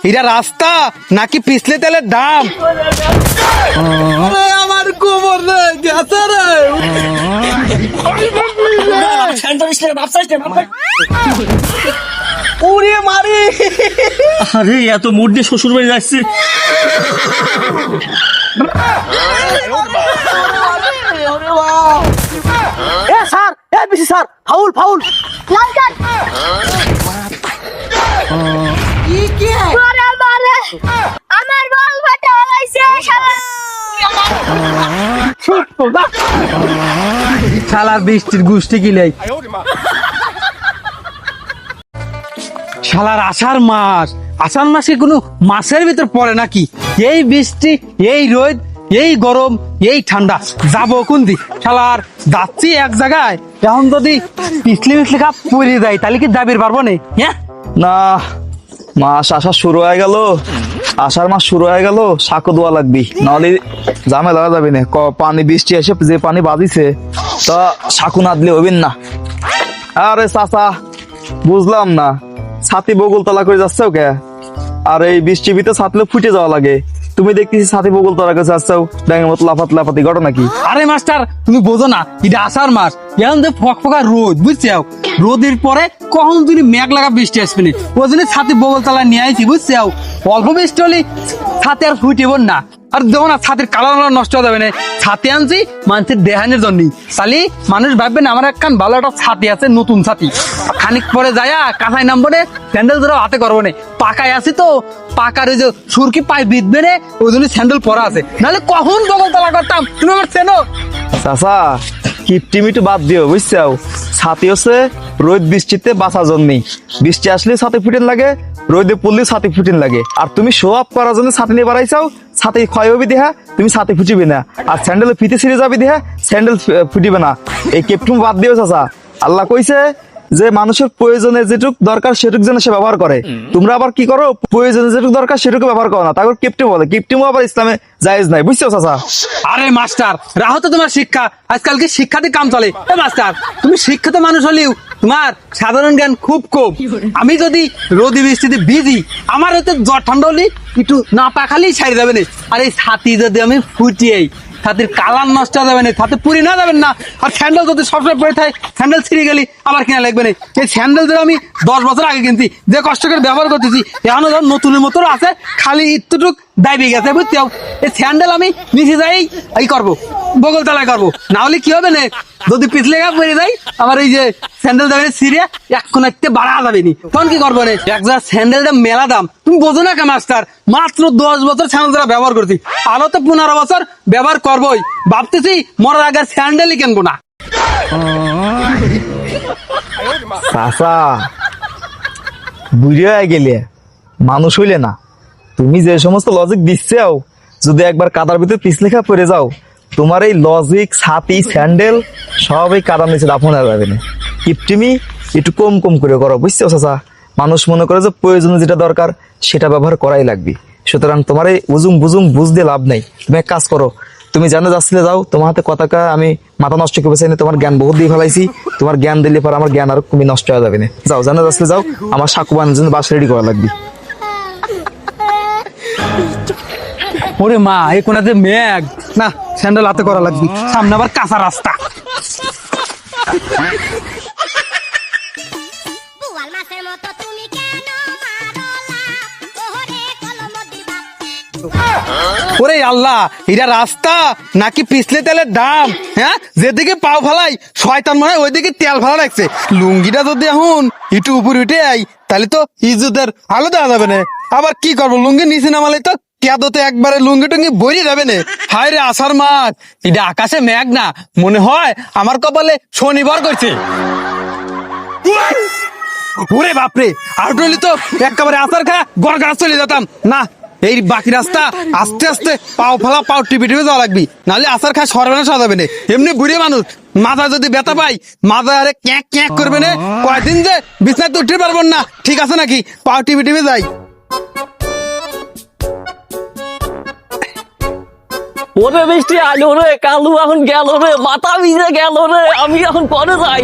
এটা রাস্তা নাকি পিছলে তেলের দাম? আমার গোবর রে গেছে রে। উড়িয়ে মারি। আরে এত মুড দিয়ে শ্বশুর বাড়ি যাচ্ছে। এ স্যার, এ বিসি স্যার, ফাউল ফাউল। লাল কার্ড। মারে মারে আমার বল ফাটা হলাইছে শালা। শালার বৃষ্টির গুষ্টি গিলাই। শালার আষাঢ় মাস, আষাঢ় মাসে কোনো মাসের ভিতর পড়ে নাকি? এই বৃষ্টি, এই রোদ, এই গরম, এই ঠান্ডা, যাবো কোন দিক? শালার যাচ্ছি এক জায়গায়, এখন যদি পিছলে পিছলে কাপ পড়ে যায় তাহলে কি দাবির পারবো না? হ্যাঁ না, মাস আসা শুরু হয়ে গেল, আষাঢ় মাস শুরু হয়ে গেল, সাঁকো দোয়া লাগবি, নাহলে ঝামেলা হয়ে যাবি না। পানি বৃষ্টি এসে যে পানি বাজিছে তা সাঁকু না দিলে হবেন না। আরে চাচা, বুঝলাম না, ছাতি বগল তলা করে যাচ্ছে ওকে, আর এই বৃষ্টি ভিতরে ছাতলে ফুটে যাওয়া লাগে। তুমি দেখতেছি ছাতি বগল তলা করে যাচ্ছ, ব্যাঙের মতো লাফাতি ঘটনা কি? আরে মাস্টার, তুমি বোঝো না, এটা আষাঢ় মাস, এখন যে ফকফকা রোদ, বুঝছো? রোদের পরে কখন যদি মেঘ লাগা বৃষ্টি আসবে না, ওই জন্য ছাতি বগল তলা নিয়ে আইছি, বুঝছো? অল্প বৃষ্টি হলে ছাতি আর ফুটিব না। আর দেখো না, ছাতির কালার নষ্ট হয়ে যাবে না। ছাতি আনছি মানুষের দেহানের জন্য, তাহলে মানুষ ভাববে না আমার একখান ভালো একটা ছাতি আছে, নতুন ছাতি। খানিক পরে যায়া কাঁথায় নামবো নে, স্যান্ডেল ধরে হাতে করবো নে। পাকায় আছি তো, পাকার ওই যে সুরকি পায়ে বিঁধবে নে, ওই জন্য স্যান্ডেল পরা আছে, নাহলে কখন বগল তলা করতাম। তুমি আমার চেনো? চাচা, কিপটিমিটু বাদ দিও, বুঝছো? ছাতি হচ্ছে রোদ বৃষ্টিতে বাঁচার জন্যই। বৃষ্টি আসলে ছাতি ফুটেন লাগে, রোদে পড়লে ছাতি ফুটেন লাগে। আর তুমি শো আপ করার জন্য ছাতি নিয়ে বাড়াইছাও, ছাতি ক্ষয় হবি দেহা, তুমি ছাতি ফুটিবে না। আর স্যান্ডেল ফিতে ছিঁড়ে যাবি দেহা, স্যান্ডেল ফুটিবে না। এই কেপটুম বাদ দিও চাচা। আল্লাহ কইছে যে মানুষের প্রয়োজনে যেটুক দরকার সেটুক যেন সে ব্যবহার করে। তোমরা আবার কি করো, প্রয়োজনে যেটুক দরকার সেটুকু ব্যবহার করো না, তারপর কেপটি বলে। কেপটিমও আবার ইসলামে জায়েজ নাই, বুঝছো চাচা? আরে মাস্টার, রাহো তো তোমার শিক্ষা, আজকাল কি শিক্ষাতে কাম চলে? এ মাস্টার, তুমি শিক্ষিত মানুষ হলেও তোমার সাধারণ জ্ঞান খুব কম। আমি যদি রোদি বৃষ্টিতে ভিজি, আমার হয়তো জ্বর ঠান্ডা হলে একটু না পাখালেই ছাড়ি যাবে না। আর এই ছাতি যদি আমি ফুটিয়েই, ছাতির কালার নষ্ট হয়ে যাবে না, ছাতে পুরি না যাবেন না। আর স্যান্ডেল যদি সবসময় পরে থাকে, স্যান্ডেল ছিঁড়ে গেলি আবার কিনা লাগবে না। এই স্যান্ডেল ধরে আমি 10 বছর আগে কিনছি, যে কষ্ট করে ব্যবহার করতেছি, এখনো ধর নতুনের মতো আছে, খালি ইত্যুটুক দাবি গেছে, বুঝতে? এই স্যান্ডেল আমি নিচে যাই এই করবো, বগল তলায় করবো, না হলে কি হবে না, যদি পিছলে গা পড়ে যাই, আমার এই যে স্যান্ডেল যাবে ছিঁড়ে এখন একটু বাড়া যাবে নি, তখন কি করবো না? এক জায়গায় স্যান্ডেলটা মেলা দাম, তুমি বোঝো না কে মাস্টার? মাত্র 10 বছর স্যান্ডেল ব্যবহার করছি, আরো তো 15 বছর ব্যবহার করবোই। ভাবতেছি মরার আগে স্যান্ডেলই কিনবো না। চাচা, বুড়ি হয়ে গেলে মানুষ হইলে না। তুমি যে সমস্ত লজিক দিচ্ছেও, যদি একবার কাদার ভিতরে পিছলেখা পড়ে যাও, তোমার এই লজিক, ছাতি, স্যান্ডেল সব এই কাদার নিচে দাফন হয়ে যাবে না। কিপটিমি একটু কম কম করে করো, বুঝছো চাচা? মানুষ মনে করে যে প্রয়োজনে যেটা দরকার সেটা ব্যবহার করাই লাগবে। সুতরাং তোমার এই উজুম বুজুম বুঝতে লাভ নেই। তুমি এক কাজ করো, তুমি জানো যাচ্ছিলে যাও, তোমার হাতে কথাটা আমি মাথা নষ্ট করে চাই না, তোমার জ্ঞান বহুত দিয়ে ফেলাইছি। তোমার জ্ঞান দিলে পর আমার জ্ঞান আর তুমি নষ্ট হয়ে যাবে না। যাও, জানো যাচ্ছিলে যাও, আমার সাঁকু বানানোর জন্য বাস রেডি করা লাগবে। ওরে মা, এই কোনাতে মেঘ, না স্যান্ডেল হাতে করা লাগবে, সামনে আবার কাঁচা রাস্তা। বুয়াল মাছের মতো তুমি কেন মারলা ওরে কলম দিবা। ওরে আল্লাহ, এটা রাস্তা নাকি পিছলে তেলের দাম? হ্যাঁ, যেদিকে পাও ফেলাই শয়তান মনে হয় ওইদিকে তেল ফেলা লাগছে। লুঙ্গিটা যদি এখন একটু উপরে উঠে আই, তাহলে তো ইজ্জতের আলো দেওয়া যাবে না। আবার কি করবো, লুঙ্গি নিচে নামালে তো কেদতে একবারে লুঙ্গি টুঙ্গি বইরে যাবে না। হায় রে আষাঢ় মাস, এটা আকাশে মেঘ না, মনে হয় আমার কপালে শনিবার করছে। ওরে বাপরে, আউট হইলে তো একেবারে আচার খা গড় গাছ চলে যেতাম না। এই বাকি রাস্তা আস্তে আস্তে পাও ফেলা, পাও টিপে টিপে যাওয়া লাগবি, নাহলে আচার খা সর্বনাশ যাবে না। এমনি বুড়ি মানুষ, মাথা যদি ব্যথা পাই, মাথা আরে ক্যাঁক ক্যাঁক করবে না। কয়দিন যে বিছনাতে উঠতে পারবো না, ঠিক আছে নাকি? পাও টিপে টিপে যাই। ওরে বৃষ্টি আলো রে, কালু এখন গেল রে, মাথা ভিজে গেল রে, আমি এখন পরে যাই।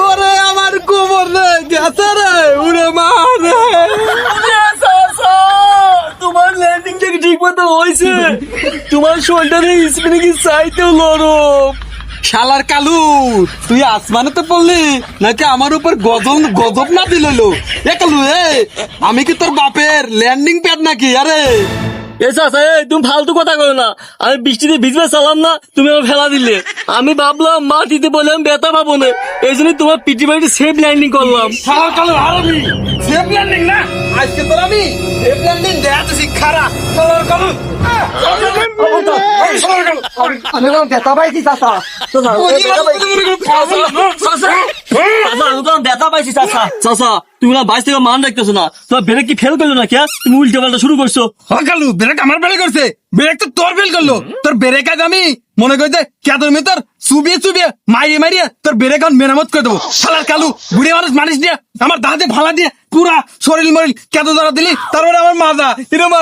ওরে আমার গোবর হয়েছে? তোমার শরীরটা স্প্রিং চাইতেও নরম। শালার কালু, তুই আসমানে তো পড়লি নাকি আমার উপর গজব না দিল? এ কালু, আমি কি তোর বাপের ল্যান্ডিং প্যাড নাকি? আরে তুমি ফালতু কথা করো না। আমি বৃষ্টিতে ভিজবে চালাম না, তুমি আমার ফেলা দিলে। আমি ভাবলাম মাটিতে বলে আমি ব্যথা পাবো না, এই জন্য তোমার পিটি বাড়িতে সেফ ল্যান্ডিং করলাম। শালার কালু হারামি, সেফ ল্যান্ডিং না, আজকে তোর আমি সেফ ল্যান্ডিং দেখাতে শিক্ষারা। শালার কালু, আমি ব্যথা পাইছি চাচা। ব্যথা পাইছি চাচা। চাচা তুমি না বাইশ থেকে মান রাখতেছো না, তোমার ব্রেক কি ফেল করলো না? কে তুমি উল্টে পাল্টা শুরু করছো? কালু, ব্রেক আমার ফেল করছে? ব্রেক তো তোর ফেল করলো। তোর ব্রেক আজ আমি মনে করতে কেদর তোর চুবিয়ে মারিয়ে তোর ব্রেক মেরামত করে দেবো। শালার কালু, বুড়ি মানুষ দিয়ে আমার দাঁতে ফালা দিয়ে পুরা শরীর মরিল কেদ ধরা দিলি, তারপরে আমার মাজা এরম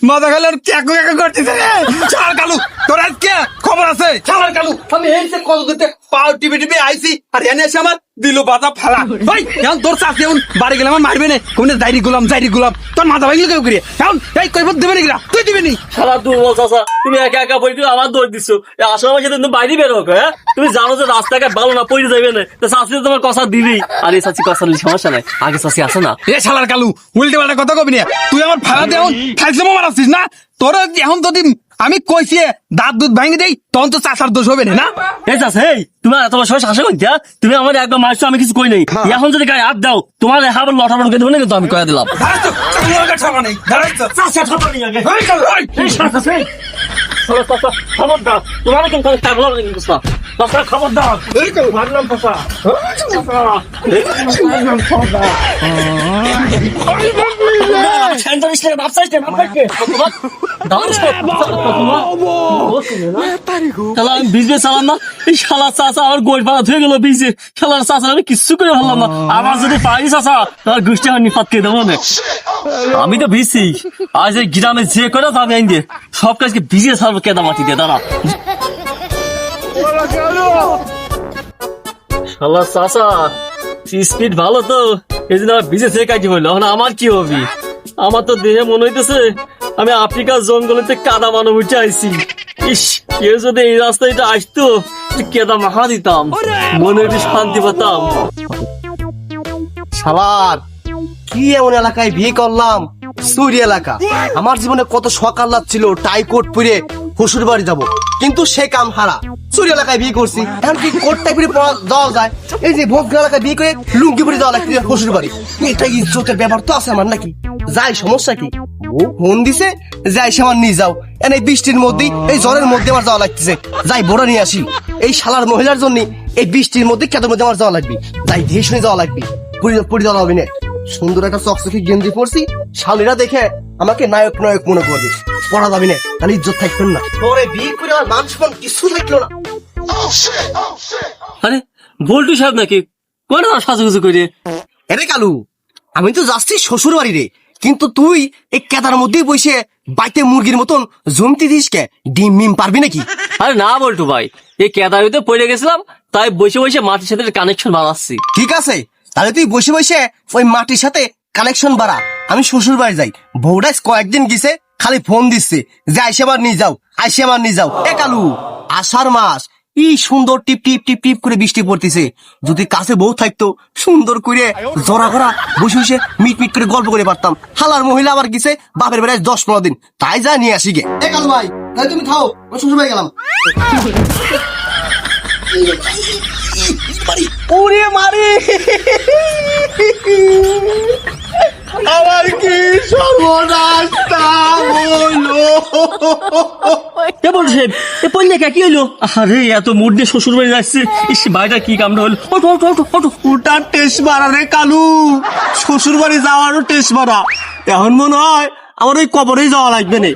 মাজা খালি আর ক্যাকু করতেছে রে। শালার কালু, তোর আজকে খবর আছে? শালার কালু, আমি এসে কত দূরতে পাও টিপে আইছি আর এনে এসে আমার দিল বাতা ফালা। ভাই এখন তোর চাষি এখন বাড়ি গেলে আমার মারবে না, কোনে জাইরি গুলাম তোর মাথা ভাঙলে কেউ করিয়ে এখন এই কৈফত দেবে নাকি? তুই দিবি নি? সারা দুর্বল চাচা, তুমি একা একা বই আমার দৌড় দিচ্ছ। আসলে আমার সাথে তুমি বাইরে বের হোক। হ্যাঁ, তুমি জানো যে রাস্তাঘাট ভালো না, পড়ে যাবে না। চাষি তোমার কথা দিবি। আর এই চাষি কথা নিলে সমস্যা নাই, আগে চাষি আসে না। এ শালার কালু, উল্টে পাল্টা কথা কবি না। তুই আমার ফালা দিয়ে এখন খাইছে মারাচ্ছিস না? তোর এখন যদি আমি কইছি দাঁত দুধ ভাঙে দেই, তখন তো চাষার দোষ হবে না? এই চাষা, এই তোমার এত বছর শাসন করতে, তুমি আমার একবার মারছো, আমি কিছু কই নাই। এখন যদি গায়ে হাত দাও, তোমার হাবার লটাবট করে দেবো না, কিন্তু আমি কয়ে দিলাম। খবর দাও, তোমার কিন্তু খবর দাও। আমি বিজে চালাম না, এই শালা চাচা আমার গোল পাড়া ধুয়ে গেল বিজে। শালার চাচা আমি কিচ্ছু করে ভাবলাম না। আমার যদি পারি চাচা, তোমার গোষ্ঠী আমার নিপাত খেয়ে দেবো না। আমি তো ভিজছি, আজ এই গ্রামে যে করে যাবে আইন দিয়ে সব কাজকে ভিজিয়ে ছাড়বো কেদা মাটি দিয়ে। দাঁড়া শালা চাচা, স্পিড ভালো তো, এই জন্য ভিজে থেকে কাটি বললো। এখন আমার কি হবে? আমার তো দেহে মনে হইতেছে আমি আফ্রিকার জঙ্গলেতে কাদা মানব উঠে আইছি। ইস, কেউ যদি এই রাস্তাটা আসতো, কেদা মাখা দিতাম, মনে হইতে শান্তি পেতাম। শালার কি এমন এলাকায় বিয়ে করলাম? সুরি এলাকা। আমার জীবনে কত শখ আহ্লাদ ছিল টাই কোট পরে শ্বশুর বাড়ি যাবো, কিন্তু সে কাম হারা। সুরি এলাকায় বিয়ে করছি, এখন কি কোট টাই পরে যাওয়া যায়? এই যে ভোগ এলাকায় বিয়ে করে লুঙ্গি পরে যাওয়া লাগছে শ্বশুর বাড়ি। এটা ইজ্জতের ব্যাপার তো আছে আমার নাকি? যাই, সমস্যা কি? ও ফোন দিছে, যাই সে আমার নিয়ে যাও। এনে বৃষ্টির মধ্যে, এই জ্বরের মধ্যে আমার যাওয়া লাগতেছে। যাই বোরা নিয়ে আসি। এই শালার মহিলার জন্য এই বৃষ্টির মধ্যে কেদের মধ্যে আমার যাওয়া লাগবে। যাই ধেয়ে শুনে যাওয়া লাগবে, পরি যাওয়া হবে না। সুন্দর একটা চকচকে গেঞ্জি পরছি, শালীরা দেখে আমাকে নায়ক মনে করবে। পড়া যাবে না, তাহলে ইজ্জত থাকবেন না। পরে বিয়ে করে আমার মান সম্মান কিছু থাকলো না। আরে বল্টু সাহেব নাকি? কোন সাজুগুজু করে? এরে কালু, আমি তো যাচ্ছি শ্বশুর বাড়ি রে, কিন্তু তুই এই কেদার মধ্যেই বসে বাইতে মুরগির মতন জমতি দিস কে? ডিম মিম পারবি নাকি? আরে না বল্টু ভাই, এই কেদারিতে পড়ে গেছিলাম, তাই বসে বসে মাটির সাথে কানেকশন বানাচ্ছি। ঠিক আছে, তাহলে তুই বসে বসে ওই মাটির সাথে কানেকশন বাড়া। আমি শ্বশুর বাড়ি যাই, বউটা কয়েকদিন গেছে, খালি ফোন দিচ্ছে যে আইসে আমার নিয়ে যাও। এ কালু, আষাঢ় মাস, ই সুন্দর টিপ টিপ টিপ টিপ করে বৃষ্টি পড়তেছে। যদি কাছে বউ থাকতো, সুন্দর করে জরা করা বসে বসে মিট করে গল্প করে পারতাম। হালার মহিলা আবার গেছে বাপের বেড়ায় 10-15 দিন, তাই যা নিয়ে আসি গে। এ কালু ভাই, তাই তুমি খাও, শ্বশুর বাড়ি গেলাম। ওরে মারি, আমার কি সর্বনাশটা হলো। বলছে এ পড়লে কি হইলো? আরে এত মুড দিয়ে শ্বশুর বাড়ি যাচ্ছে, ইস ভাইটা কি কামটা হলো। ওটার টেস্ট মারা রে কালু, শ্বশুর বাড়ি যাওয়ারও টেস্ট মারা। এখন মনে হয় আমার ওই কবরেই যাওয়া লাগবে না।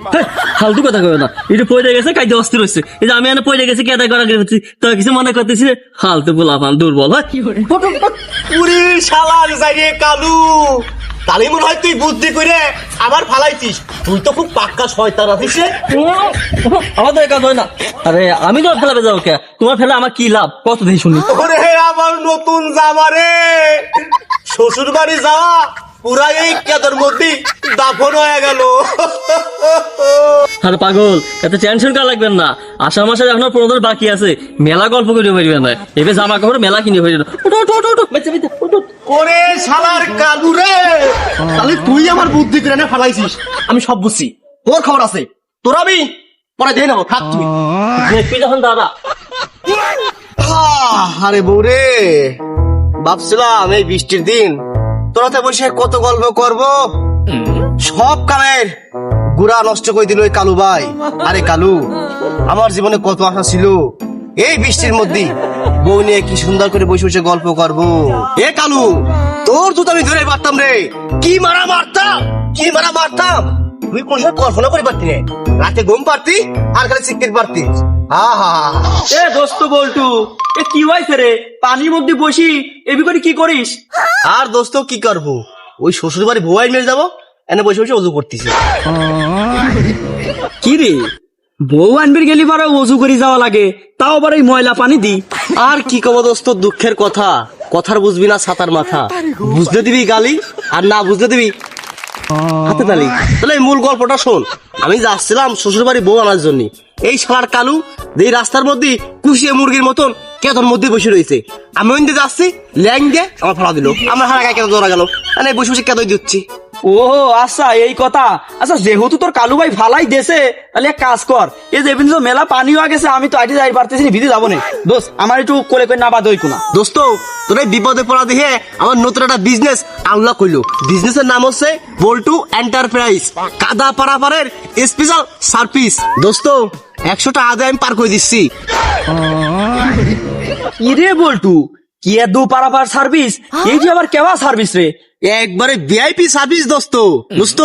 ফালতু কথা কবে না, এটা পড়ে গেছে কাইতে অস্থির হচ্ছে। এই যে আমি এনে পড়ে গেছি কেদাই করা গেছি, তো কিছু মনে করতেছি ফালতু গোলাপান দুর্বল। পুরি শালার যাই রে কালু, তাহলে মনে হয় তুই বুদ্ধি করে আবার ফালাইছিস। তুই তো খুব পাক্কা শয়তান আছিস রে। আমার তো একা হয় না। আরে আমি তো ফেলাবে যাবো কে? তোমার ফেলে আমার কি লাভ? কত দিয়ে শুনি। ওরে আমার নতুন জামা রে, শ্বশুর বাড়ি যাওয়া পুরাই এই কেদার মধ্যে দাফন হয়ে গেল। আরে পাগল, এত টেনশন করা লাগবেন না। আষাঢ় মাসে এখনো 15 দিন বাকি আছে, মেলা গল্প করে পারবেন না। এবার জামা কাপড় মেলা কিনে পারবেন। ওরে শালার কালু রে, তাহলে তুই আমার বুদ্ধি করে না ফালাইছিস। আমি সব বুঝছি, তোর খবর আছে। তোর আমি পরে দিয়ে নেবো, থাক তুই। দেখবি যখন দাদা। আরে বৌরে, ভাবছিলাম এই বৃষ্টির দিন তোরাতে বসে কত গল্প করব, সব কামের গুড়া নষ্ট করে দিল ওই কালু ভাই। আরে কালু, আমার জীবনে কত আশা ছিল এই বৃষ্টির মধ্যে বউ নিয়ে কি সুন্দর করে বসে বসে গল্প করব। এ কালু, তোর তো আমি ধরে পারতাম রে, কি মারা মারতাম, কি মারা মারতাম। তুই কোন সময় কল্পনা করে পারতি রে, রাতে ঘুম পারতি আর খালি চিৎকার পারতি। এ দোস্ত বল্টু, এ কি হয়েছে রে? পানির মধ্যে বসি এবি করে কি করিস? আর দোস্ত কি করবো, ওই শ্বশুর বাড়ি ভুয়াই মেরে যাবো, এনে বসে বসে অজু করতেছি। কি রে, বউ আনবির গেলি পারে ওযু করে যাওয়া লাগে, তাও আবার এই ময়লা পানি দি। আর কি কব দোস্ত, দুঃখের কথা, কথার বুঝবি না ছাতার মাথা। বুঝতে দিবি গালি, আর না বুঝতে দিবি হাতে তালি। তাহলে এই মূল গল্পটা শোন। আমি যাচ্ছিলাম শ্বশুর বাড়ি বউ আনার জন্য, এই শালার কালু এই রাস্তার মধ্যে কুশিয়ে মুরগির মতন কেতন মধ্যে বসে রয়েছে। আমি ওই দিকে যাচ্ছি, ল্যাং দিয়ে আমার ফাড়া দিল, আমার হারা গায়ে কেন ধরা গেল, মানে বসে বসে কেতই দিচ্ছি। ও আচ্ছা, এই কথা। আচ্ছা, যেহেতু তোর কালু ভাই ফালাই দেছে, তাহলে এক কাজ কর, এই যে এমনি তো মেলা পানিও গেছে, আমি তো আইটি যাই পারতেছি না, ভিজে যাবো না। দোস্ত, আমার একটু কোলে করে না বাদ হইকো না। দোস্ত, তোর এই বিপদে পড়া দেখে আমার নতুন একটা বিজনেস আনলক হইলো। বিজনেসের নাম হচ্ছে বল্টু এন্টারপ্রাইজ, কাদা পারাপারের স্পেশাল সার্ভিস। দোস্ত, 100টা আদায় আমি পার করে দিচ্ছি। কি রে বল্টু, কি এ দু পারাপার সার্ভিস? এই যে আবার কেবা সার্ভিস রে? একবারে ভিআইপি সার্ভিস দোস্ত। দোস্ত,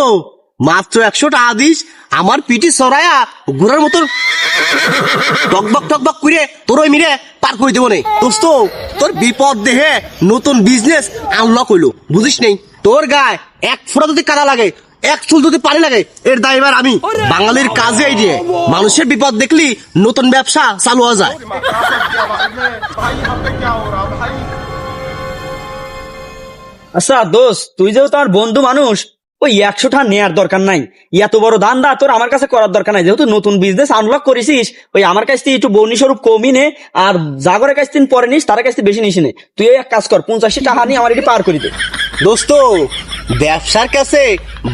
মাত্র 100টা আদিস আমার পিটি সরায়া ঘোরার মতন টকবক টকবক করে তোর ওই মিরে পার করে দেবো নে। দোস্ত, তোর বিপদ দেহে নতুন বিজনেস আনলক হইলো, বুঝিস নেই? তোর গায়ে এক ফোঁটা যদি কাদা লাগে, এক চুল যদি পানি লাগে, এর দায়ভার আমি। বাঙালির কাজে এই দিয়ে মানুষের বিপদ দেখলি নতুন ব্যবসা চালু হয়ে যায়। আচ্ছা দোস্ত, তুই যেহেতু আমার বন্ধু মানুষ, ওই 100টা নেয়ার দরকার নাই। এত বড় দান্দা তোর আমার কাছে করার দরকার নাই। যেহেতু নতুন বিজনেস আনলক করেছিস, ওই আমার কাছ থেকে একটু বর্ণি স্বরূপ কমই নে, আর জাগরের কাছ থেকে পরে নিস, তার কাছ থেকে বেশি নিস নে। তুই এক কাজ কর, 85 টাকা নিয়ে আমার এটি পার করে দে। দোস্ত, ব্যবসার কাছে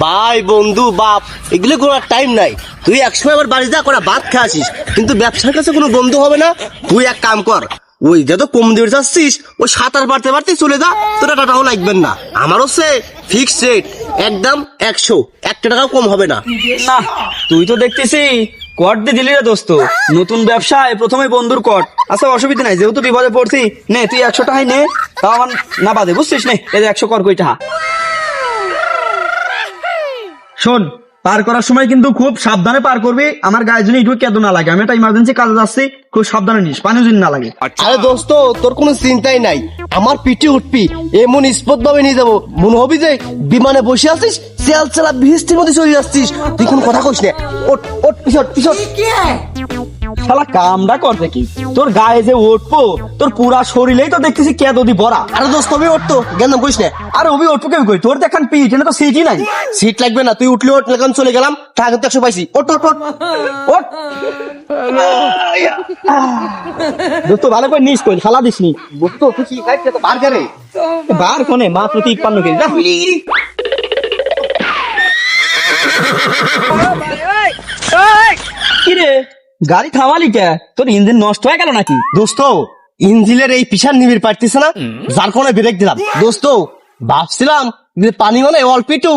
ভাই বন্ধু বাপ এগুলো কোনো টাইম নাই। তুই একসময় আমার বাড়ি যা করে ভাত খাসিস, কিন্তু ব্যবসার কাছে কোনো বন্ধু হবে না। তুই এক কাম কর, ওই যত কম দিয়ে যাচ্ছিস ওই সাঁতার পারতে পারতে চলে যা, তোর টাকাও লাগবেন না। আমার হচ্ছে ফিক্সড রেট, একদম 100, 1 টাকাও কম হবে না। না, তুই তো দেখতেছি কট দিয়ে দিলি রে দোস্ত। নতুন ব্যবসায় প্রথমে বন্ধুর কট। আচ্ছা, অসুবিধা নাই, যেহেতু বিপদে পড়ছি, নে তুই 100 টাকাই নে, তাও আমার না বাদে, বুঝছিস? নে, এই 100 কর কই টাকা। শোন, পার করার সময় কিন্তু খুব সাবধানে পার করবি। আমার গায়ে জন্য একটু কেঁদো না লাগে, আমি একটা ইমার্জেন্সি কাজে যাচ্ছি, খুব সাবধানে নিস, পানি যদি না লাগে। আরে দোস্ত, তোর কোনো চিন্তাই নাই, আমার পিঠে উঠবি এমন স্পট ভাবে নিয়ে যাবো, মনে হবি যে বিমানে বসে আছিস, চেয়াল চালা বৃষ্টির মধ্যে চলে যাচ্ছিস। তুই কোনো কথা কইস না, ওট ওট পিছট পিছট। শালা কামটা কর দেখি, তোর গায়ে যে উঠবো, তোর পুরা শরীরেই তো দেখতেছি কেঁদোদি ভরা। আরে দোস্ত, আমি উঠতো জ্ঞান কইস না। আরে ওবি উঠবো কেমন কই? তোর দেখান পিঠ, এনে তো সিটই নাই। সিট লাগবে না, তুই উঠলে ওঠ, এখন চলে গেলাম, টাকা কিন্তু 100 পাইছি। ওট ওট ওট ওঠ। দোস্ত, ভালো করে নিস, কই খালা দিস নি। দোস্ত, তুই কি খাইছিস তো বার্গারে? বার কোনে মাত্র 53 কেজি। যা। কি রে, গাড়ি থামালি কে? তোর ইঞ্জিন নষ্ট হয়ে গেল নাকি? দোস্ত, ইঞ্জিনের এই পিছার নিবিড় পারতেছে না, যার কোনে ব্রেক দিলাম। দোস্ত, ভাবছিলাম যে পানি মানে অল্প একটু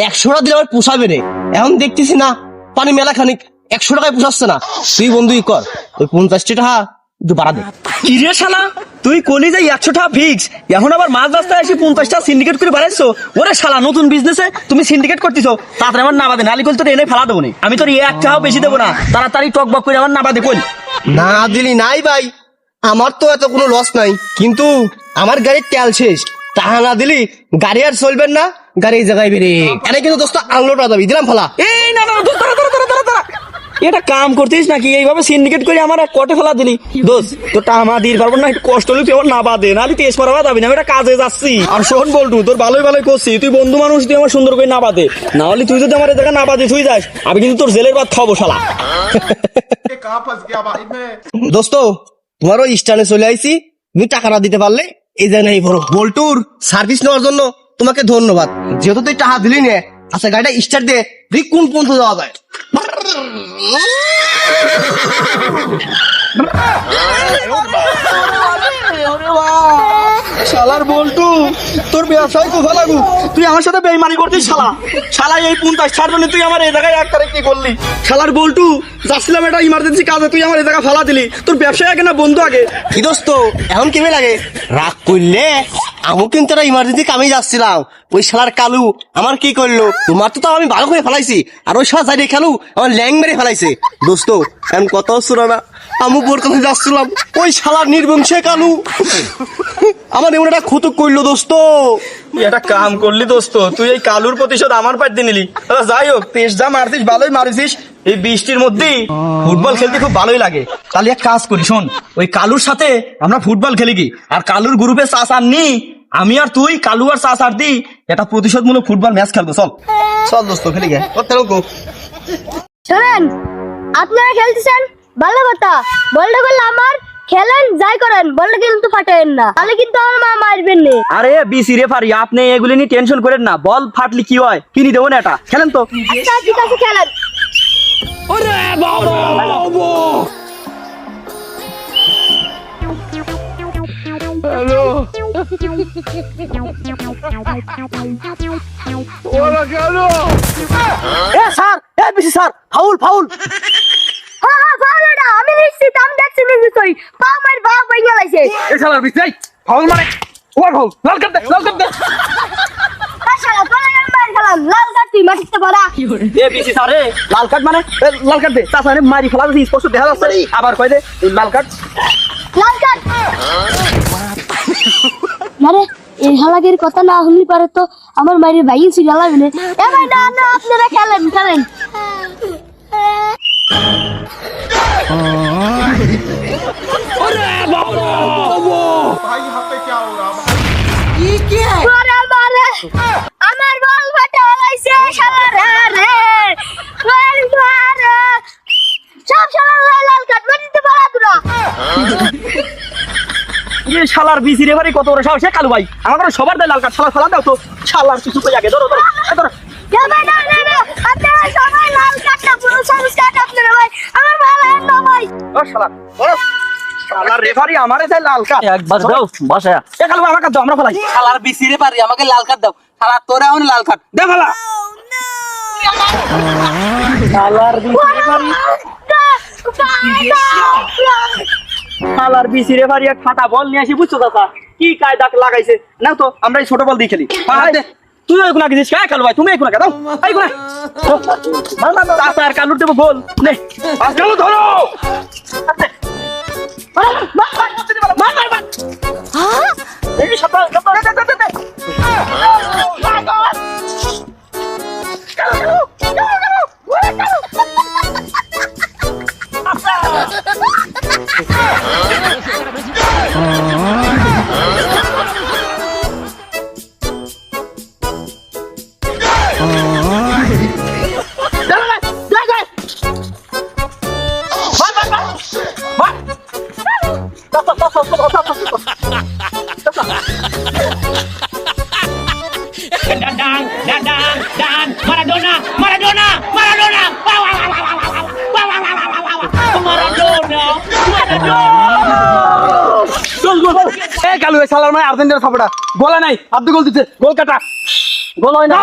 100টা দিলে আমার পোষাবে রে, এখন দেখতেছি না, পানি মেলা খানিক, 100 টাকায় পোষাচ্ছে না। তুই বন্ধুই কর, ওই 50 টাকা একটু বাড়া দে। কি রে শালা, তুই কলি যে 100 টাকা ফিক্স, এখন আবার মাঝ রাস্তায় এসে 50 টাকা সিন্ডিকেট করে বাড়াইছো? ওরে শালা, নতুন বিজনেসে তুমি সিন্ডিকেট করতেছো, তাড়াতাড়ি আমার না বাদে, নালি কল তোর এনে ফেলা দেবো না। আমি তোর 1 টাকাও বেশি দেবো না, তাড়াতাড়ি টক বক করে আমার না বাদে কল। না দিলি নাই ভাই, আমার তো এত কোনো লস নাই, কিন্তু আমার গাড়ির তেল শেষ, টাকা না দিলি গাড়ি আর চলবেন না, গাড়ি এই জায়গায় বেরে এনে কিন্তু দোস্ত আনলোড হয়ে যাবি, দিলাম ফেলা। এই না না, দাঁড়া দাঁড়া দাঁড়া দাঁড়া দাঁড়া। এটা কাম করতিস নাকি এইভাবে সিন্ডিকেট করে আমার এক কটে ফেলা দিলি দোস্ত তোর টাকা দিতে পারবো না একটু কষ্ট হলে তুই আমার না বাদে নাহলে তেজ মারাবা যাবি না আমি এটা কাজে যাচ্ছি আর শোন বলটু তোর ভালোই ভালোই করছি তুই বন্ধু মানুষ তুই আমার সুন্দর করে না বাদে না হলে তুই যদি আমার এদিকে না বাদে তুই যাস আমি কিন্তু তোর জেলের ভাত খাবো শালা দোস্ত তোমারও স্টানে চলে আইছি, তুমি টাকাটা দিতে পারলে এই যে নাই বড় বল্টুর সার্ভিস নেওয়ার জন্য তোমাকে ধন্যবাদ। যেহেতু তুই টাকা দিলি নে, আচ্ছা গাড়িটা স্টার্ট দিয়ে দেখি কোন পর্যন্ত যাওয়া যায়। শালার বল্টু তোর ব্যবসায় খুব ভালো লাগু তুই আমার সাথে বেইমানি করতিস শালা শালা এই 50 জন্য তুই আমার এই জায়গায় এক তারিখ কি করলি শালার বল্টু যাচ্ছিলাম একটা ইমার্জেন্সি কাজে তুই আমার এই জায়গা ফালা দিলি তোর ব্যবসায় আগে না বন্ধু আগে কি দোস্ত এখন কেমন লাগে রাগ করলে? আমিও কিন্তু একটা ইমার্জেন্সি কামে যাচ্ছিলাম, ওই শালার কালু আমার কি করলো, তোমার তো আমি ভালো করে ফেলাইছি আর ওই শালা যাই খেলু আমার ল্যাং মেরে ফেলাইছে। দোস্ত এখন কত ছিল না আমি বোর কাছে যাচ্ছিলাম, ওই শালার নির্বংশে কালু আমার এমন একটা ক্ষত করলো। দোস্ত তুই একটা কাম করলি দোস্ত তুই এই কালুর প্রতিশোধ আমার পার দিয়ে নিলি যাই হোক তেজ যা মারছিস ভালোই মারছিস এই বৃষ্টির মধ্যে ফুটবল খেলতে খুব ভালোই লাগে তাহলে এক কাজ করি শোন ওই কালুর সাথে আমরা ফুটবল খেলি কি আর কালুর গ্রুপে চাষ আর নি আমি আর তুই কালু আর চাষ আর দি একটা প্রতিশোধমূলক ফুটবল ম্যাচ খেলবো চল চল দোস্ত খেলি গে শোনেন, আপনারা খেলতেছেন ভালো কথা, বলটা করলে আমার খেলেন যাই করেন, বলটা কিন্তু ফাটাইন না, তাহলে কিন্তু আমার মা মারবেন না। আরে বিসি রেফারি আপনি এগুলি নিয়ে টেনশন করেন না বল ফাটলি কি হয় কিনি দেবো না এটা খেলেন তো আচ্ছা ঠিক আছে খেলেন। Sir BC sir foul foul হ্যাঁ হ্যাঁ ভালো না, আমি নিশ্চিত, আমি দেখছি নিশ্চয়ই পাও মার বাপ ভাইয়া লাইছে। এই শালার বিছাই ফাউল মারে ওর ফাউল লাল কার্ড দে লাল কার্ড দে শালা তোরা আর মার খেলাম লাল কার্ড তুই মাটিতে পড়া। এ বিসি স্যার রে লাল কার্ড মানে লাল কার্ড দে তাছাড়া মারি ফেলা দিছি স্পষ্ট দেখা যাচ্ছে আবার কই দে লাল কার্ড লাল কার্ড আরে এই হালাগের কথা না শুনলি পারে তো আমার মায়ের ভাই ছিল লাগবে। এ ভাই না না আপনারা খেলেন খেলেন। ওরে মারে, আমার বল ফাটা লাইছে শালা রে ওরে মারে, সব শালা লাল কার্ড মাটিতে পড়া তোরা। এই শালার বিসি রেফারি কত বড় সাহস কালু ভাই আমার সবার দেয় লাল কার্ড শালা ফেলা দাও তো শালার কিছু কই আগে ধরো ধরো ধরো এ ভাই না না না, আপনারা সবাই লাল কার্ডটা পুরো সংস্কার আপনারা ভাই, আমার ভালো না ভাই। ও শালা শালার রেফারি আমারে দেয় লাল কার্ড একবার দাও বসা এ কালু আমার কাছে দাও আমরা ফেলাই শালার বিসিরে পারি আমাকে লাল কার্ড দাও শালা তোরে এখন লাল কার্ড দে ফেলা শালার বিসি রেফারি শালার বিসি রেফারি এক ফাটা বল নিয়ে আসি বুঝছো দাদা কি কায়দা লাগাইছে নাও তো আমরা এই ছোট বল দিয়ে খেলি তুই এখন আগে দিস কালু ভাই তুমি এখন আগে দাও এই কোনা চাচা আর কালুর দেবো গোল নে কালু ধরো এই সাপা সাপা Maradona, Maradona, Maradona, Maradona, Maradona. এ কালু এ শালার মানে আর্জেন্টিনার সাপোর্টার গোলা নাই আব্দুল গোল দিতে গোল কাটা গোল হয় না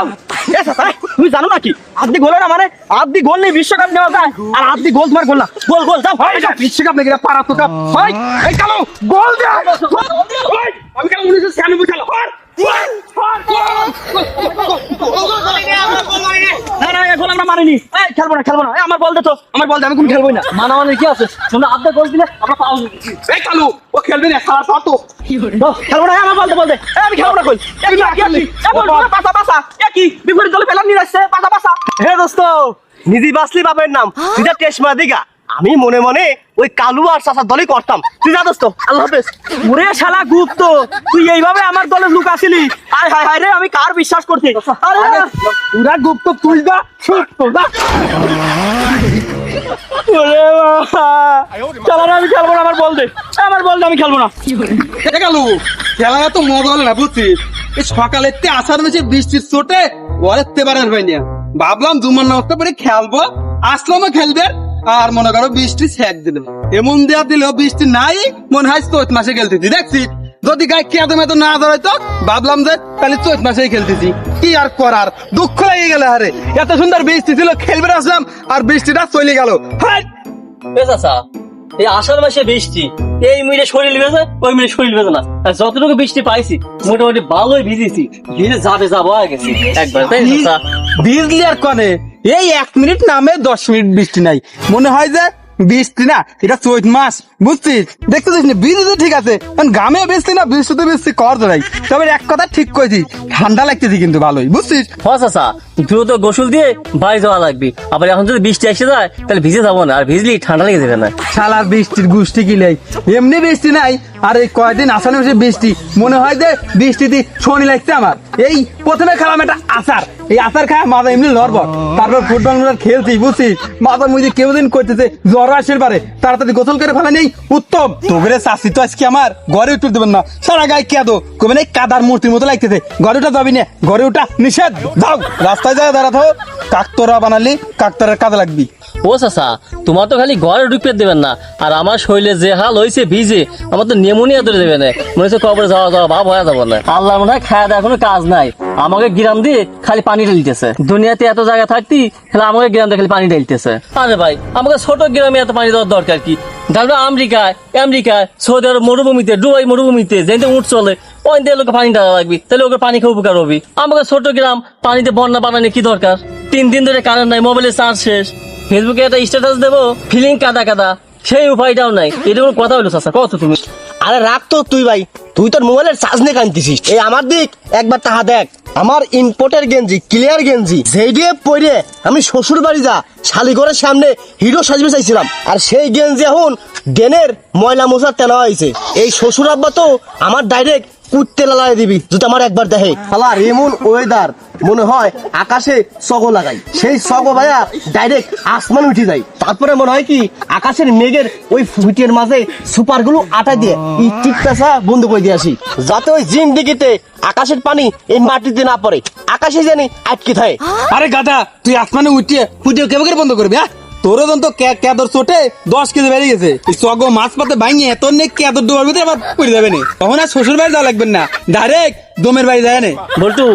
এ চাচা তুমি জানো নাকি আদি গোল না মানে আদি গোল নেই বিশ্বকাপ নেওয়া যায় আর আদি গোল তোমার গোল না গোল গোল যাও হয় এটা বিশ্বকাপ নাকি পারা তো কাপ হয় এই কালু গোল দে হয় আমি কেন 1996 খেলা হয় না না এখন আমরা মারিনি এই খেলবো না আমার বল দে তো আমার বল দে আমি কোন খেলবোই না মানা মানে কি আছে তোমরা আধা গোল দিলে আমরা পাও এই কালু ও খেলবে না শালা পাতো খেলবো না আমার বল দে আমি খেলবো না কই এই বল পাসা পাসা কি বিপরীত দলে পেলাম নি আসছে পাসা পাসা হে দোস্ত নিজে বাঁচলি বাপের নাম তুই যা টেস্ট মারা দিগা। আমি মনে মনে ওই কালু আর চাচার দলই করতাম। তুই যা দোস্ত, আল্লাহ হাফেজ। ওরে শালা গুপ্ত, তুই এইভাবে আমার দলে লুক আসিলি? আয় হায় হায় রে, আমি কার বিশ্বাস করছি? আরে পুরা গুপ্ত তুই যা যা। ওরে বাবা, চলো না, আমি খেলবো না, আমার বল দে, আমি খেলবো না। গেল খেলা তো মজা হলো না বুঝছিস। এই সকালে আসার মেশে বৃষ্টির চোটে ওরেতে পারেন ভাই না, ভাবলাম জুমার নামাজটা পরে খেলবো, আসলামও খেলবে আর মনে করো বৃষ্টি ছ্যাক দিল, এমন দেওয়া দিল বৃষ্টি নাই, মনে হয় চৈত মাসে খেলতেছি। দেখছি যদি গায়ে কেঁদো মেতো না ধরাইতো ভাবলাম যে তাহলে চৈত মাসেই খেলতেছি। কি আর করার, দুঃখ লেগে গেল। আরে এত সুন্দর বৃষ্টি ছিল, খেলবে আসলাম আর বৃষ্টিটা চলে গেল। হাই চাচা, এই আষাঢ় মাসে বৃষ্টি, এই মিলে শরীর ভেজে ওই মিলে শরীর ভেজে না। আর যতটুকু বৃষ্টি পাইছি মোটামুটি ভালোই ভিজেছি, ভিজে যাবো হয়ে গেছি একবার, তাই না চাচা? বিজলি আর কনে এই 1 মিনিট নামে 10 মিনিট বৃষ্টি নাই, মনে হয় যে বৃষ্টি না, এটা চৈত মাস বুঝছিস। দেখতেছিস না বৃষ্টি তো ঠিক আছে, গ্রামে বৃষ্টি না, বৃষ্টিতে বৃষ্টি কর ধরাই। তবে এক কথা ঠিক কইছিস, ঠান্ডা লাগতেছি কিন্তু ভালোই বুঝছিস। হ্যাঁ চাচা, দ্রুত গোসল দিয়ে বাড়ি যাওয়া লাগবে। আবার এখন যদি বৃষ্টি এসে যায় তাহলে ভিজে যাবো না, আর ভিজলি ঠান্ডা লেগে যাবে না। শালার বৃষ্টির গুষ্টি কিলাই, এমনি বৃষ্টি নাই আর এই কয়দিন আষাঢ় মাসে বৃষ্টি, মনে হয় যে বৃষ্টিতে শনি লাগছে আমার। এই প্রথমে খেলাম একটা আচার, এই আচার খায় মাথা এমনি লড়বড়, তারপর ফুটবল খেলছি বুঝছিস, মাথা মুজি কেউ দিন করতেছে জ্বর আসে পারে, তাড়াতাড়ি গোসল করে ফেলা নেই উত্তম। তোকে চাষি তো আজকে আমার ঘরে উঠতে দেবেন না, সারা গায়ে কেঁদো কবে নেই, কাদার মূর্তির মতো লাগতেছে। ঘরে উঠা যাবি না, ঘরে উঠা নিষেধ। যাও রাস্তায় যায় দাঁড়াতে হোক, কাকতরা বানালি কাকতরার কাজে লাগবি। ও চাচা, তোমার তো খালি ঘরে ঢুকতে দেবেন না, আর আমার শরীরে যে হাল হয়েছে ভিজে, আমার তো নিউমোনিয়া ধরে দেবে না, মনে হচ্ছে কবরে যাওয়া ভাব হয়ে যাবো না। আল্লাহ মনে হয় খাওয়া দাওয়া কোনো কাজ নাই, আমাকে গ্রাম দিয়ে খালি পানি ঢেলতেছে। দুনিয়াতে এত জায়গা থাকতি তাহলে আমাকে গ্রাম দিয়ে খালি পানি ঢেলতেছে। আরে ভাই, আমাকে ছোট গ্রামে এত পানি দেওয়ার দরকার কি? তারপরে আমেরিকায় সৌদি আরব মরুভূমিতে, দুবাই মরুভূমিতে যেতে উঠ চলে, ওই দিয়ে লোকে পানি দেওয়া লাগবে, তাহলে ওকে পানি খেয়ে উপকার হবে। আমাকে ছোট গ্রাম, পানিতে বন্যা বানানো কি দরকার? 3 দিন ধরে কারেন্ট নাই, মোবাইলের চার্জ শেষ, ফেসবুকে একটা স্ট্যাটাস দেবো, ফিলিং কাদা, সেই উপায়টাও নাই। এটা কোনো কথা হইলো চাচা, কত তুমি? আরে রাখ তো তুই ভাই, তুই তোর মোবাইলের চার্জ নিয়ে কানতেছিস। এই আমার দিক একবার তাহা দেখ, আমার ইম্পোর্টের গেঞ্জি, ক্লিয়ার গেঞ্জি, যেই দিয়ে পরে আমি শ্বশুর বাড়ি যা শালিঘরের সামনে হিরো সাজবে চাইছিলাম, আর সেই গেঞ্জি এখন ডেনের ময়লা মোছার তেনা হয়েছে। এই শ্বশুর আব্বা তো আমার ডাইরেক্ট কুত্তে লাগাই দিবি যদি আমার একবার দেখে। শালার এমন ওয়েদার, মনে হয় আকাশে চগো লাগাই, সেই চগো ভাইয়া ডাইরেক্ট আসমান উঠে যায়। তারপরে মনে হয় কি আকাশের মেঘের ওই ফুটের মাঝে সুপার গুলো আটা দিয়ে ইটিক পেশা বন্ধ করে দিয়ে আসি, যাতে ওই জিন্দিগিতে আকাশের পানি এই মাটিতে না পড়ে, আকাশে জানি আটকে থাকে। আরে গাধা, তুই আসমানে উঠিয়ে ফুটিয়ে কেমন করে বন্ধ করবি? হ্যাঁ, তোরও তো কেদর চোটে 10 কেজি বেড়ে গেছে, চগো মাছ পাতে ভাঙিয়ে তোর নেই কেদর ডোবার ভিতরে আবার পড়ে যাবে না, তখন আর শ্বশুর বাড়ি যাওয়া লাগবে না, ডাইরেক্ট দমের বাড়ি যায় না। বল্টু,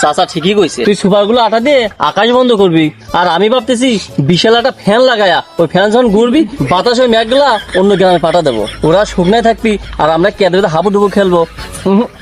চাচা ঠিকই কইছে, তুই সুপার গুলো আটা দিয়ে আকাশ বন্ধ করবি, আর আমি ভাবতেছি বিশাল একটা ফ্যান লাগায়া ওই ফ্যান যখন ঘুরবি বাতাস ওই মেঘগুলা অন্য গ্রামে পাঠা দেবো, ওরা শুকনায় থাকবি আর আমরা কেদরে হাবুডুবু খেলবো।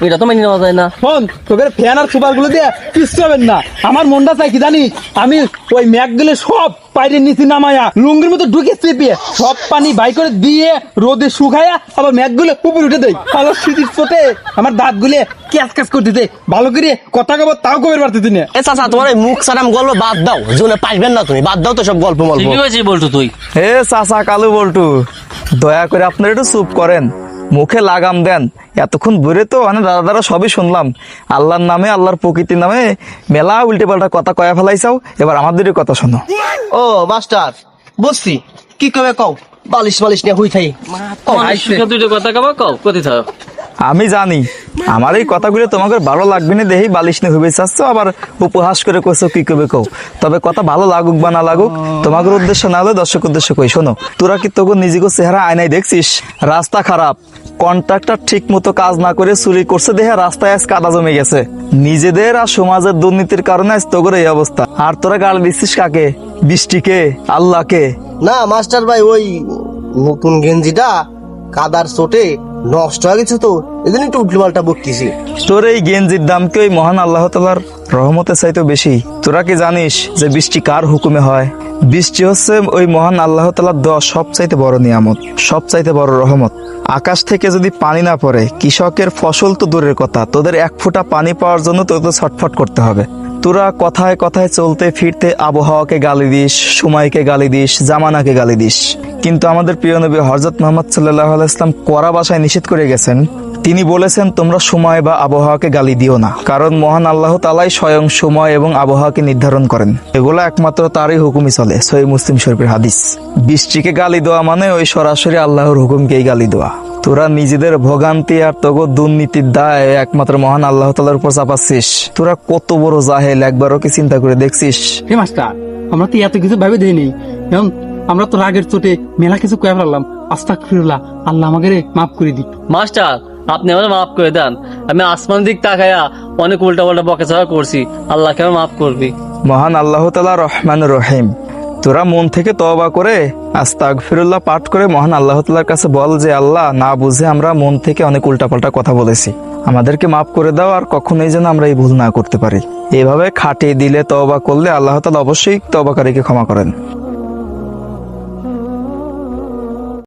এটা তো মেনে নেওয়া যায় না। শোন, তোকে ফ্যান আর সুপার গুলো দিয়ে কিচ্ছু হবেন না, আমার মনটা চাই কি জানিস, আমি ওই ম্যাগ গুলো সব পাইরে নিচে নামায়া লুঙ্গির মতো ঢুকে চেপিয়ে সব পানি বাই করে দিয়ে রোদে শুকায়া আবার ম্যাগ গুলো উপরে উঠে দেয়, ভালো শীতের চোটে আমার দাঁত গুলে ক্যাচ করতেছে, ভালো করে কথা কব তাও কবের পারতেছি না। এ চাচা, তোমার এই মুখ সারাম গল্প বাদ দাও, জীবনে পাইবেন না তুমি, বাদ দাও তো সব গল্প মল্প। ঠিকই কইছিস বল্টু তুই। হে চাচা কালু বল্টু, দয়া করে আপনারা একটু চুপ করেন, মুখে লাগাম দেন। এতক্ষণ ধরে তো দাদা সবই শুনলাম, আল্লাহর নামে আল্লাহর প্রকৃতির নামে মেলা উল্টে পাল্টা কথা কয়া ফেলাইছাও, এবার আমাদেরই কথা শোনো। ও মাস্টার, বুঝছি কি কবে কও, বালিশ বালিশ নিয়ে হুই থাই। দুটো কথা কবা কও, কোথায় থাকো? আমি জানি আমার এই কথাগুলো তোমাকে ভালো লাগবে না, দেখি বালিশ নিয়ে হইবে চাচ্ছ, আবার উপহাস করে কইছো কি কবে কও। তবে কথা ভালো লাগুক বা না লাগুক, তোমাদের উদ্দেশ্য না হলে দর্শক উদ্দেশ্য কই শোনো। তোরা কি তোকে নিজেকে চেহারা আয়নায় দেখছিস? রাস্তা খারাপ, কন্ট্রাক্টর ঠিক মতো কাজ না করে চুরি করছে, দেখে রাস্তায় আজ কাদা জমে গেছে। নিজেদের আর সমাজের দুর্নীতির কারণে আজ তোর এই অবস্থা। আর তোরা গাল দিচ্ছিস কাকে? বৃষ্টিকে? আল্লাহকে? না মাস্টার ভাই, ওই নতুন গেঞ্জিটা কাদার চোটে নষ্ট হয়ে গেছে তো, এজন্য একটু উল্টো পাল্টা বকতেছি। তোর এই গেঞ্জির দাম কি ওই মহান আল্লাহ তাআলার রহমতের চাইতে বেশি? তোরা কি জানিস যে বৃষ্টি কার হুকুমে হয়? বৃষ্টি হচ্ছে ওই মহান আল্লাহ তাআলার দেওয়া সবচাইতে বড় নিয়ামত, সবচাইতে বড় রহমত। আকাশ থেকে যদি পানি না পড়ে, কৃষকের ফসল তো দূরের কথা, তোদের 1 ফোঁটা পানি পাওয়ার জন্য তোদের ছটফট করতে হবে। তোরা কথায় কথায় চলতে ফিরতে আবহাওয়াকে গালি দিস, সময়কে গালি দিস, জামানাকে গালি দিস, কিন্তু আমাদের প্রিয় নবী হযরত মুহাম্মদ সাল্লাল্লাহু আলাইহি ওয়াসাল্লাম কড়া ভাষায় নিষেধ করে গেছেন। তিনি বলেছেন তোমরা সময় বা আবহাওয়াকে গালি দিও না, কারণ মহান আল্লাহ তাআলাই স্বয়ং সময় এবং আবহাওয়াকে নির্ধারণ করেন। এগুলো একমাত্র তারই হুকুমই চলে। সহিহ মুসলিম শরীফের হাদিস। বৃষ্টিকে গালি দেওয়া মানে ওই সরাসরি আল্লাহর হুকুমকেই গালি দেওয়া। তোরা নিজেদের ভোগান্তি আর তোগো দুর্নীতির দায় একমাত্র মহান আল্লাহ তাআলার উপর চাপাচ্ছিস। তোরা কত বড় জাহেল, একবারও কি চিন্তা করে দেখছিস? হে মাস্টার, আমরা তো এত কিছু ভাবে দেই নেই, এখন আমরা তো রাগের চোটে মেলা কিছু কয়ে ফেললাম। আস্তাগফিরুল্লাহ, আল্লাহ আমাকে মাফ করে দিক। মাস্টার, আপনি আমার মাফ করে দেন। আমি আসমান দিক তাকায়া অনেক উল্টা পাল্টা বকাঝকা করছি, আল্লাহকে আমার মাফ করবি। মহান আল্লাহ তাআলা রহমানুর রহিম। তোরা মন থেকে তওবা করে আস্তাগফিরুল্লাহ পাঠ করে মহান আল্লাহ তাআলার কাছে বল যে আল্লাহ, না বুঝে আমরা মন থেকে অনেক উল্টাপাল্টা কথা বলেছি, আমাদেরকে মাফ করে দাও, আর কখনোই যেন আমরা এই ভুল না করতে পারি। এভাবে খাটিয়ে দিলে তওবা করলে আল্লাহ তাআলা অবশ্যই তওবাকারীকে ক্ষমা করেন।